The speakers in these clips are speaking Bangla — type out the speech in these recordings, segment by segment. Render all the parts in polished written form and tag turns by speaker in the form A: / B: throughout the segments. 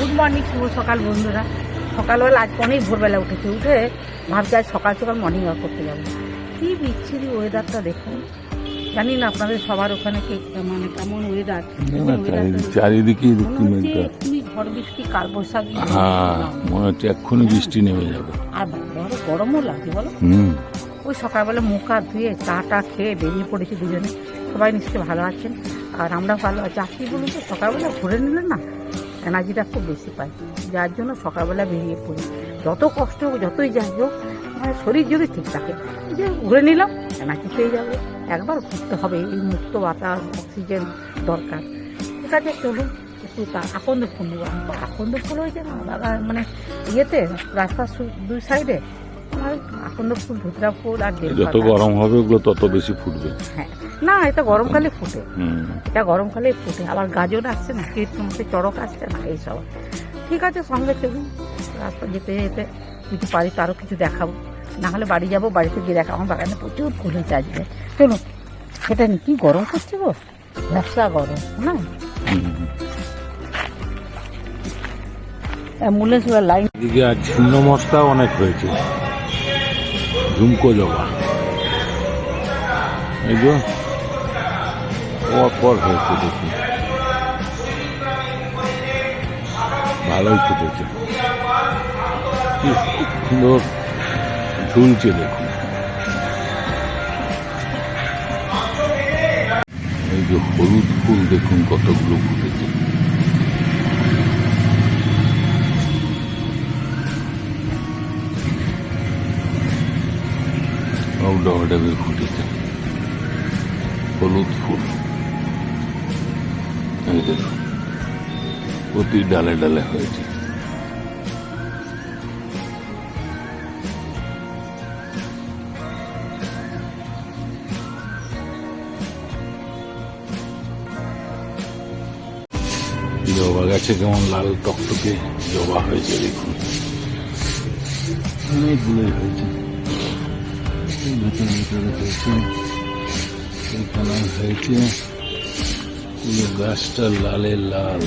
A: গুড মর্নিং, শুভ সকাল বন্ধুরা। সকালবেলা আজ অনেক ভোরবেলা উঠেছে, উঠে ভাবছি আজ সকাল সকাল মর্নিং ওয়াক করতে যাবো। কি বিচ্ছিরি ওয়েদারটা দেখুন। জানি না আপনাদের সবার ওখানে মানে কেমন ওয়েদার,
B: চারিদিকে
A: ঝড় বৃষ্টি কাল বৈশাখী,
B: মনে হচ্ছে এক্ষুনি বৃষ্টি নেমে যাবে।
A: আর বড় গরমও লাগছে বলো। ওই সকালবেলা মুখ হাত ধুয়ে চা খেয়ে বেরিয়ে পড়েছি দুজনে। সবাই নিশ্চয়ই ভালো আছেন, আর আমরা ভালো আছি। আর কি বলুন তো, সকালবেলা ঘুরে নিলে না এনার্জিটা খুব বেশি পাই, যার জন্য সকালবেলা বেরিয়ে পড়ি। যত কষ্ট হোক, যতই যাই হোক, মানে শরীর যদি ঠিক থাকে, যে ঘুরে নিলাম এনার্জি পেয়ে যাবে। একবার ঘুরতে হবে, এই মুক্ত বাতাস, অক্সিজেন দরকার। ঠিক আছে, চলুন একটু আকন্দ ফুল নেবো। আকন্দ ফুল হয়েছে না দাদা, মানে ইয়েতে রাস্তার দুই সাইডে আকন্দ ফুল, ধুতরা ফুল আর
B: যত গরম হবে ওগুলো তত বেশি ফুটবে।
A: হ্যাঁ, না এটা গরমকালে ফুটে, এটা গরমকালে ফুটে। আবার গাজন আসছে না, কীর্তনতে চড়ক আসছে না, এইসব। ঠিক আছে, সঙ্গে চলুন। রাস্তা যেতে যেতে যদি পারি তো আরও কিছু দেখাবো, না হলে বাড়ি যাবো, বাড়িতে গিয়ে দেখাবো। আমার বাগানে প্রচুর ফুল হয়েছে আজকে। চলুন, সেটা নিয়ে কি গরম করছে গো, ব্যবসা গরম না। অ্যাম্বুলেন্স লাইন
B: দিকে আর ছিন্ন মশলা অনেক হয়েছে। ঝুমকো জবা এই যে পর হয়েছে, দেখুন ভালোই ফুটেছে, কি সুন্দর ঝুলছে দেখুন। এই যে হলুদ ফুল দেখুন কতগুলো ফুটেছে। ডবে ফুটেছে হলুদ ফুল, এই দেখুন প্রতি ডালে ডালে হয়েছে। জবা গাছে কেমন লাল টকটকে জবা হয়েছে দেখুন, অনেকগুলোই হয়েছে। ভিতরে হয়েছে, এখানে হয়েছে পুরো গাছটা লালে লাল,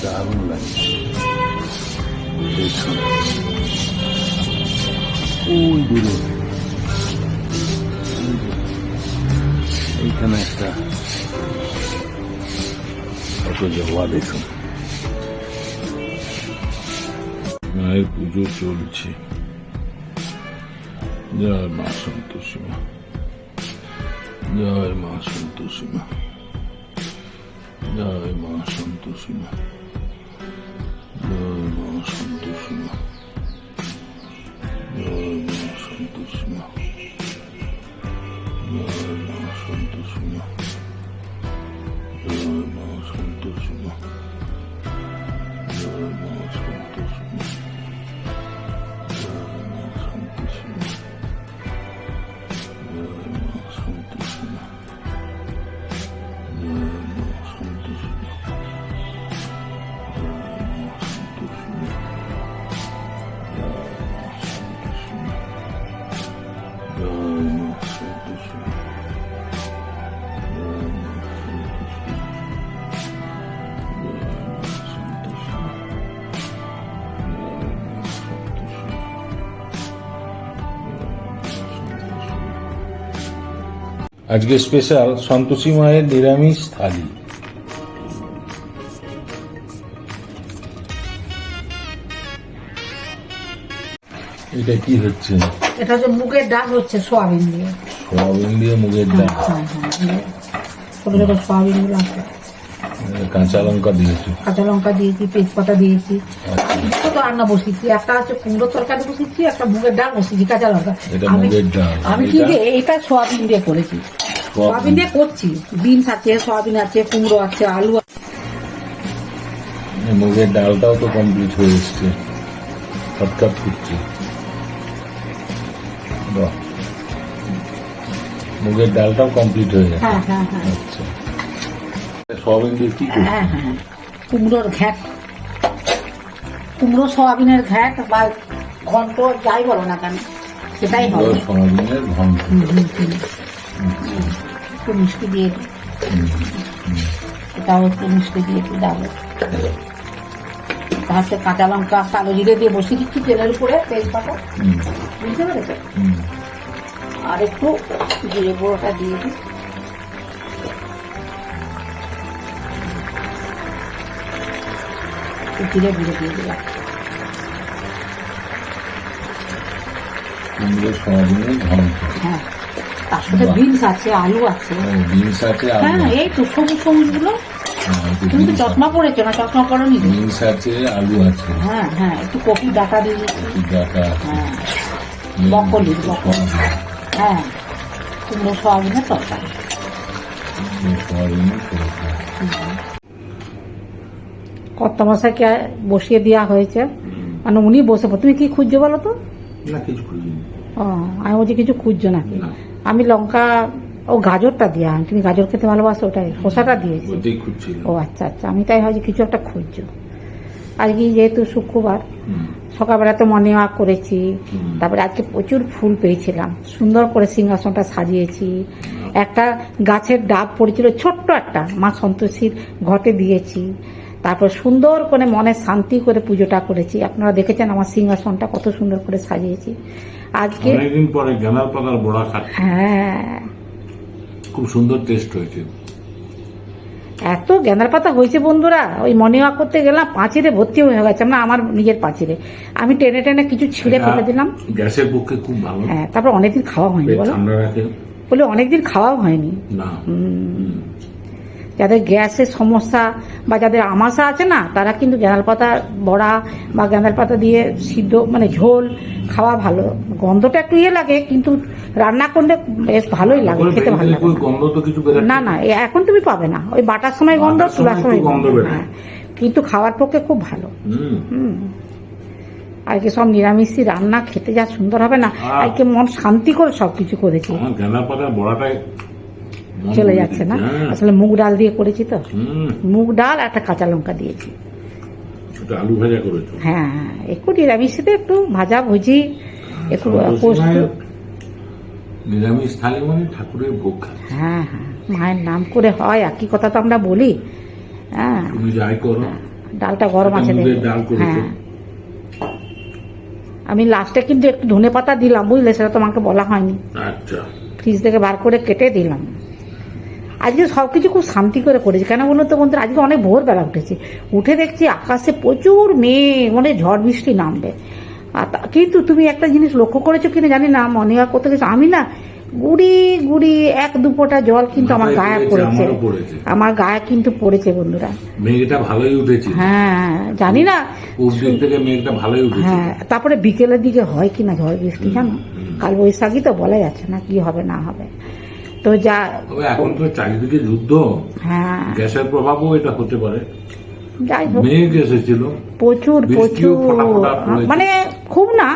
B: দারুণ লাগছে। দেখুন ওই দূরে এইখানে একটা কত জবা দেখুন। মায়ের পুজো চলছে। জয় মা সন্তোষী মা, জয় মা সন্তোষী মা, জয় মা সন্তোষী মা, জয় মা সন্তোষী মা, জয় মা সন্তোষী মা, জয় মা সন্তোষী মা, জয় মা সন্তোষী মা, জয় মা সন্তোষী মা। আজকে স্পেশাল সন্তোষী মায়ের নিরামিষ থালি। এটা কি হচ্ছে?
A: এটা হচ্ছে মুগের ডাল, হচ্ছে সোয়াবিন দিয়ে।
B: সোয়াবিন দিয়ে মুগের ডাল,
A: ছোট ছোট সোয়াবিন গুলো আছে।
B: কাঁচা লঙ্কা দিয়েছি,
A: কাঁচা লঙ্কা দিয়েছি, তেজপাতা দিয়েছি। দুটো রান্না বসিয়েছি, একটা হচ্ছে কুমড়োর তরকারি বসিয়েছি, একটা মুগের ডাল বসিয়েছি, কাঁচা লঙ্কা। আমি কি এটা সোয়াবিন দিয়ে করেছি, সোয়াবিন দিয়ে করছি। বিনস আছে, সোয়াবিন আছে, কুমড়ো আছে, আলু আছে।
B: মুগের ডালটাও তো কমপ্লিট হয়ে এসছে, খটখট ফুটছে। মুগের ডালটাও কমপ্লিট হয়ে গেছে। আচ্ছা, সোয়াবিন দিয়ে কি করছি?
A: কুমড়োর ঘ্যাট, কুমড়ো সোয়াবিনের ঘ্যাট বা ঘন্ট যাই বলো না কেন, সেটাই হবে।
B: সোয়াবিনের ঘন্ট
A: একটু মিষ্টি দিয়ে, এটাও একটু মিষ্টি দিয়ে একটু ডাল। হচ্ছে কাঁচা লঙ্কা কালো জিরে দিয়ে বসিয়ে দিচ্ছি তেলের উপরে, তেজপাতা, বুঝতে পেরেছো? আর একটু জিরে গুঁড়োটা দিয়ে দিই। জিরে গুঁড়ো দিয়ে দিলাম।
B: সয়াবিনের ঘন্ট।
A: হ্যাঁ, তার সাথে বিনস আছে, আলু আছে।
B: বিনস আছে,
A: হ্যাঁ, এই তো সবুজ সবুজ গুলো। তুমি তো চশমা পড়েছো না? চশমা পড়োনি?
B: বিনস আছে, আলু আছে।
A: হ্যাঁ হ্যাঁ, একটু কপি ডাটা দিয়ে দিচ্ছি। হ্যাঁ, বকলি। হ্যাঁ, কুমড়ো সয়াবিনের তরকারি। কর্তা মশাইকে বসিয়ে দেওয়া হয়েছে, মানে উনি বসে। তুমি কি খুঁজছো বলো তো?
B: না, কিছু খুঁজিনি।
A: ও, আমি বলছি কিছু খুঁজছো নাকি? আমি লঙ্কা ও গাজরটা দিয়া, তুমি গাজর খেতে ভালোবাসো, ওটাই খোসাটা দিয়েছি। ও আচ্ছা আচ্ছা, আমি তাই ভাবছি কিছু একটা খুঁজছো। আজকে যেহেতু শুক্রবার, সকালবেলা তো মর্নিং ওয়াক করেছি, তারপরে আজকে প্রচুর ফুল পেয়েছিলাম, সুন্দর করে সিংহাসনটা সাজিয়েছি। একটা গাছের ডাব পড়েছিল ছোট্ট একটা, মা সন্তোষীর ঘটে দিয়েছি। তারপর সুন্দর করে মনে শান্তি করে পুজোটা করেছি। আপনারা দেখেছেন আমার সিংহাসনটা কত সুন্দর করে সাজিয়েছি। আজকে
B: অনেকদিন পরে গেঁদার পাতার বড়া খাচ্ছি।
A: হ্যাঁ,
B: খুব সুন্দর টেস্ট হয়েছে।
A: এত গেঁদার পাতা হয়েছে বন্ধুরা, ওই মর্নিং ওয়াক করতে গেলাম, পাঁচিরে ভর্তি হয়ে গেছে। আমরা আমার নিজের পাঁচিরে আমি টেনে টেনে কিছু ছিঁড়ে ফেলে দিলাম।
B: গ্যাসের পক্ষে খুব ভালো।
A: হ্যাঁ, তারপর অনেকদিন খাওয়া হয়নি, বলো
B: ঠান্ডা রাখে
A: বলে অনেকদিন খাওয়াও হয়নি।
B: না,
A: যাদের গ্যাসের সমস্যা বা যাদের আমাশা আছে না, তারা কিন্তু গেঁদাল পাতা বড়া বা গেঁদাল পাতা দিয়ে সিদ্ধ মানে ঝোল খাওয়া ভালো। গন্ধটা একটু ইয়ে লাগে, কিন্তু রান্না করলে বেশ ভালোই লাগে, খেতে ভালো লাগে।
B: গন্ধ তো কিছু
A: না না, এখন তুমি পাবে না, ওই বাটার সময় গন্ধ, চুলার সময় গন্ধ। হ্যাঁ, কিন্তু খাওয়ার পক্ষে খুব ভালো। আজকে সব নিরামিষই রান্না, খেতে যা সুন্দর হবে না, আজকে মন শান্তি করে সবকিছু করেছি।
B: গেঁদার পাতার বড়াটাই
A: চলে যাচ্ছে না, আসলে মুগ ডাল দিয়ে করেছি তো, মুগ ডাল একটা কাঁচা লঙ্কা দিয়েছি।
B: আলু ভাজা করেছো?
A: হ্যাঁ, একটু নিরামিষিতে একটু ভাজা ভুজি, একটু পোস্ত।
B: নিরামিষ থালি মানে ঠাকুরের ভোগ।
A: হ্যাঁ হ্যাঁ, মায়ের নাম করে হয়, একই কথা তো আমরা বলি। হ্যাঁ,
B: তুমি যাই করো,
A: ডালটা গরম আছে। হ্যাঁ, আমি লাস্টে কিন্তু একটু ধনে পাতা দিলাম, বুঝলে, সেটা তোমাকে বলা হয়নি।
B: আচ্ছা,
A: ফ্রিজ থেকে বার করে কেটে দিলাম। আজকে সবকিছু খুব শান্তি করে করেছি। কেন বলুন তো বন্ধুরা, আজকে অনেক ভোরবেলা উঠেছি, উঠে দেখছি আকাশে প্রচুর মেঘ, মানে ঝড় বৃষ্টি নামবে। কিন্তু তুমি একটা জিনিস লক্ষ্য করেছো কিনা জানি না, মনে হয় করতে গেছো, আমি না গুড়ি গুড়ি এক দু ফোঁটা জল কিন্তু আমার গায়ে পড়েছে, আমার গায়ে কিন্তু পড়েছে বন্ধুরা।
B: মেঘটা ভালোই উঠেছে।
A: হ্যাঁ, জানি না,
B: থেকে মেঘটা ভালোই উঠেছে।
A: হ্যাঁ, তারপরে বিকেলের দিকে হয় কিনা ঝড় বৃষ্টি, জানো, কাল বৈশাখী তো বলা যাচ্ছে না কি হবে না হবে। তো যা
B: এখন তো চারিদিকে যুদ্ধ, হ্যাঁ, গ্যাসের প্রভাবও এটা হতে পারে।
A: যাই হোক,
B: মেঘ এসেছিল
A: প্রচুর প্রচুর, মানে খুব না,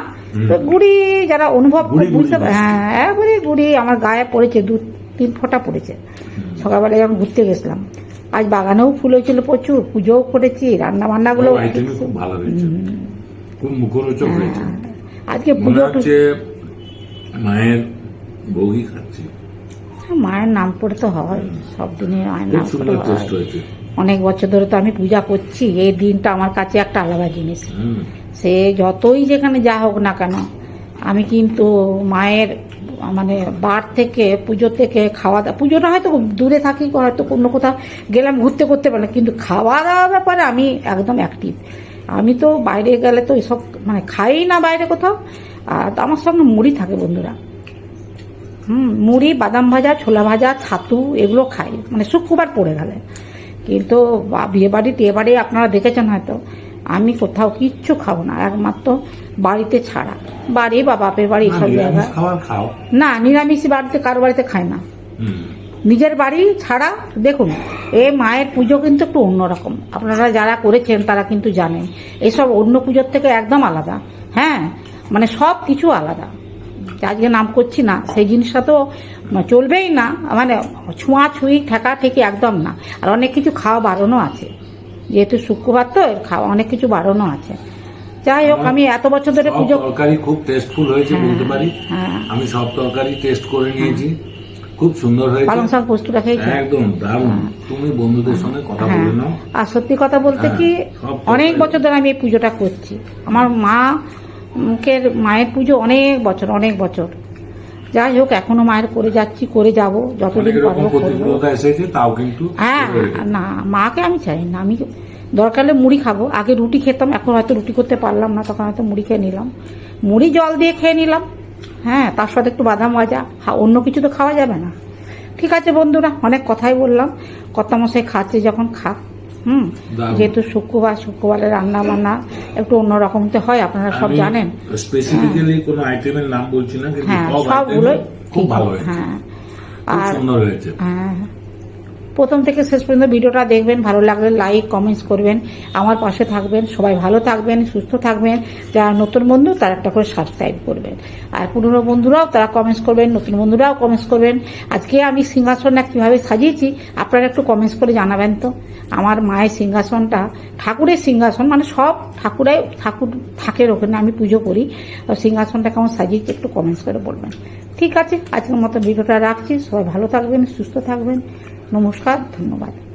A: গুড়ি যারা অনুভব বুঝতে, হ্যাঁ, একবারে গুড়ি আমার গায়ে পড়েছে, 2-3 ফোঁটা পড়েছে। সকালবেলা যখন ঘুরতে গেছিলাম, আজ বাগানেও ফুল হয়েছিল প্রচুর, পুজোও করেছি, রান্না বান্না গুলো
B: খুব ভালো হয়েছে, খুব মুখরোচক হয়েছে।
A: আজকে পুজো
B: মায়ের ভোগই খাচ্ছি।
A: মায়ের নাম করে তো হয়, সব দিনে মায়ের নাম করে
B: হয়।
A: অনেক বছর ধরে তো আমি পূজা করছি, এই দিনটা আমার কাছে একটা আলাদা জিনিস। সে যতই যেখানে যা হোক না কেন, আমি কিন্তু মায়ের মানে বার থেকে, পুজো থেকে, খাওয়া দাওয়া, পুজোটা হয়তো দূরে থাকি, হয়তো কোনো কোথাও গেলাম ঘুরতে করতে পারলাম, কিন্তু খাওয়া দাওয়ার ব্যাপারে আমি একদম অ্যাক্টিভ। আমি তো বাইরে গেলে তো এসব মানে খাই না বাইরে কোথাও, আর আমার সঙ্গে মুড়ি থাকে বন্ধুরা। মুড়ি, বাদাম ভাজা, ছোলা ভাজা, ছাতু, এগুলো খাই, মানে শুক্রবার পড়ে গেলে। কিন্তু বিয়ে বাড়ি টিয়ে বাড়ি আপনারা দেখেছেন হয়তো, আমি কোথাও কিচ্ছু খাবো না, একমাত্র বাড়িতে ছাড়া, বাড়ি বা বাপের বাড়ি সব জায়গায় না, নিরামিষ বাড়িতে কারো বাড়িতে খায় না, নিজের বাড়ি ছাড়া। দেখুন, এই মায়ের পুজো কিন্তু একটু অন্যরকম, আপনারা যারা করেছেন তারা কিন্তু জানেন, এসব অন্য পুজোর থেকে একদম আলাদা। হ্যাঁ, মানে সব কিছু আলাদা। আজকে নাম করছি না, সেই জিনিসটা তো চলবেই না, মানে ছোঁয়াছুঁই ঠেকা ঠেকি একদম না। আর অনেক কিছু খাওয়া বারণও আছে, যেহেতু শুক্রবার তো খাওয়া অনেক কিছু বারণও আছে। যাই হোক, আমি এত বছর ধরে পুজো,
B: তরকারি খুব টেস্টফুল হয়েছে বলতে পারি। আমি সব তরকারি টেস্ট করে নিয়েছি, খুব সুন্দর হয়েছে,
A: পালং শাক পোস্তটা খেয়েছি
B: একদম দারুণ। তুমি বন্ধুদের সঙ্গে কথা
A: হ্যাঁ,
B: বলে নাও।
A: আর সত্যি কথা বলতে
B: হ্যাঁ,
A: কি
B: সব
A: অনেক
B: কথা-
A: বছর ধরে আমি এই পুজোটা করছি। আমার মায়ের পুজো অনেক বছর। যাই হোক, এখনো মায়ের করে যাচ্ছি, করে যাব যতদিন
B: অনেক রকম
A: পারবো করবো।
B: প্রতিকূলতা এসেছে, তাও কিন্তু
A: হ্যাঁ, না মাকে আমি চাই না, আমি দরকার হলে মুড়ি খাবো। আগে রুটি খেতাম, এখন হয়তো রুটি করতে পারলাম না, তখন হয়তো মুড়ি খেয়ে নিলাম, মুড়ি জল দিয়ে খেয়ে নিলাম। হ্যাঁ, তার সাথে একটু বাদাম ভাজা, অন্য কিছু তো খাওয়া যাবে না। ঠিক আছে বন্ধুরা, অনেক কথাই বললাম। কর্তামশাই খাচ্ছে যখন খাক।
B: দারুণ।
A: যেহেতু শুক্রবারের রান্না বান্না একটু অন্যরকম তো হয়, আপনারা সব জানেন।
B: স্পেসিফিক্যালি কোনো আইটেমের নাম বলছি না, কিন্তু
A: হ্যাঁ,
B: সব
A: সবগুলোই
B: আইটেম খুব ভালো হয়েছে,
A: হ্যাঁ,
B: খুব
A: আর
B: সুন্দর হয়েছে।
A: হ্যাঁ, প্রথম থেকে শেষ পর্যন্ত ভিডিওটা দেখবেন, ভালো লাগলে লাইক কমেন্টস করবেন, আমার পাশে থাকবেন। সবাই ভালো থাকবেন, সুস্থ থাকবেন। যারা নতুন বন্ধু তারা একটা করে সাবস্ক্রাইব করবেন, আর পুরনো বন্ধুরাও তারা কমেন্টস করবেন, নতুন বন্ধুরাও কমেন্টস করবেন। আজকে আমি সিংহাসনটা কীভাবে সাজিয়েছি আপনারা একটু কমেন্টস করে জানাবেন তো। আমার মায়ের সিংহাসনটা ঠাকুরের সিংহাসন, মানে সব ঠাকুর থাকের ওখানে আমি পুজো করি। সিংহাসনটা কেমন সাজিয়েছি একটু কমেন্টস করে বলবেন। ঠিক আছে, আজকের মতো ভিডিওটা রাখছি। সবাই ভালো থাকবেন, সুস্থ থাকবেন। নমস্কার, ধন্যবাদ।